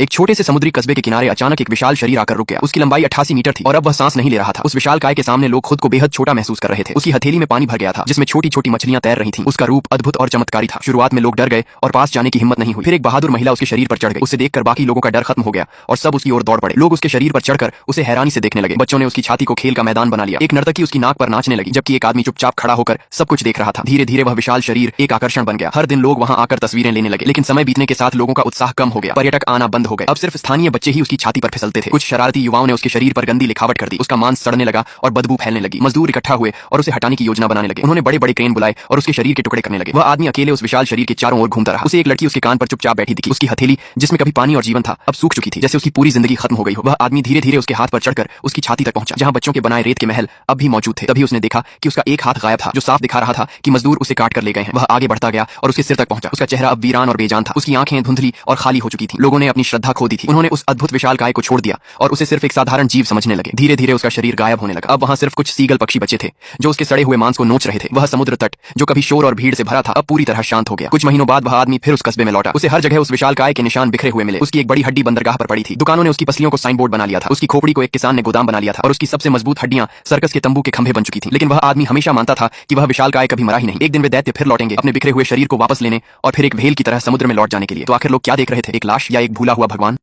एक छोटे से समुद्री कस्बे के किनारे अचानक एक विशाल शरीर आकर रुक गया। उसकी लंबाई 88 मीटर थी और अब वह सांस नहीं ले रहा था। उस विशाल काय के सामने लोग खुद को बेहद छोटा महसूस कर रहे थे। उसकी हथेली में पानी भर गया था जिसमें छोटी छोटी मछलियां तैर रही थीं। उसका रूप अद्भुत और चमत्कारी था। शुरुआत में लोग डर गए और पास जाने की हिम्मत नहीं हुई। फिर एक बहादुर महिला उसके शरीर पर चढ़ गई। उसे देखकर बाकी लोगों का डर खत्म हो गया और सब उसकी ओर दौड़ पड़े। लोग उसके शरीर पर चढ़कर उसे हैरानी से देखने लगे। बच्चों ने उसकी छाती को खेल का मैदान बना लिया। एक नर्तकी उसकी नाक पर नाचने लगी जबकि एक आदमी चुपचाप खड़ा होकर सब कुछ देख रहा था। धीरे धीरे वह विशाल शरीर एक आकर्षण बन गया। हर दिन लोग वहां आकर तस्वीरें लेने लगे। लेकिन समय बीतने के साथ लोगों का उत्साह कम हो गया। पर्यटक आना बंद हो गए। अब सिर्फ स्थानीय बच्चे ही उसकी छाती पर फिसलते थे। कुछ शरारती युवाओं ने उसके शरीर पर गंदी लिखावट कर दी। उसका मांस सड़ने लगा और बदबू फैलने लगी। मजदूर इकट्ठा हुए और उसे हटाने की योजना बनाने लगे। उन्होंने बड़े बड़े क्रेन बुलाए और उसके शरीर के टुकड़े करने लगे। वह आदमी अकेले उस विशाल शरीर के चारों ओर घूमता रहा। उसे एक लड़की उसके कान पर चुपचाप बैठी दिखी। उसकी हथेली जिसमें कभी पानी और जीवन था अब सूख चुकी थी, जैसे उसकी पूरी जिंदगी खत्म हो गई हो। वह आदमी धीरे धीरे उसके हाथ पर चढ़कर उसकी छाती तक पहुंचा जहां बच्चों के बनाए रेत के महल अब भी मौजूद थे। तभी उसने देखा कि उसका एक हाथ गायब था जो साफ दिखा रहा था कि मजदूर उसे काट कर ले गए हैं। वह आगे बढ़ता गया और उसके सिर तक पहुंचा। उसका चेहरा अब वीरान और बेजान था। उसकी आंखें धुंधली और खाली हो चुकी थी। लोगों ने अपनी श्रद्धा खो दी थी। उन्होंने उस अद्भुत विशाल काय को छोड़ दिया और उसे सिर्फ एक साधारण जीव समझने लगे। धीरे धीरे उसका शरीर गायब होने लगा। अब वहां सिर्फ कुछ सीगल पक्षी बचे थे जो उसके सड़े हुए मांस को नोच रहे थे। वह समुद्र तट जो कभी शोर और भीड़ से भरा था अब पूरी तरह शांत हो गया। कुछ महीनों बाद वह आदमी फिर उस कस्बे में लौटा। उसे हर जगह उस विशाल काय के निशान बिखरे हुए मिले। उसकी एक बड़ी हड्डी बंदरगाह पर पड़ी थी। दुकानों ने उसकी पसलियों को साइन बोर्ड बना लिया था। उसकी खोपड़ी को एक किसान ने गोदाम बना लिया था और उसकी सबसे मजबूत हड्डियां सर्कस के तंबू के खंभे बन चुकी थी। लेकिन वह आदमी हमेशा मानता था कि वह विशाल काय कभी मरा ही नहीं। एक दिन वे दैत्य फिर लौटेंगे अपने बिखरे हुए शरीर को वापस लेने और फिर एक भेल की तरह समुद्र में लौट जाने के लिए। तो आखिर लोग क्या देख रहे थे, एक लाश या एक भूला हुआ भगवान?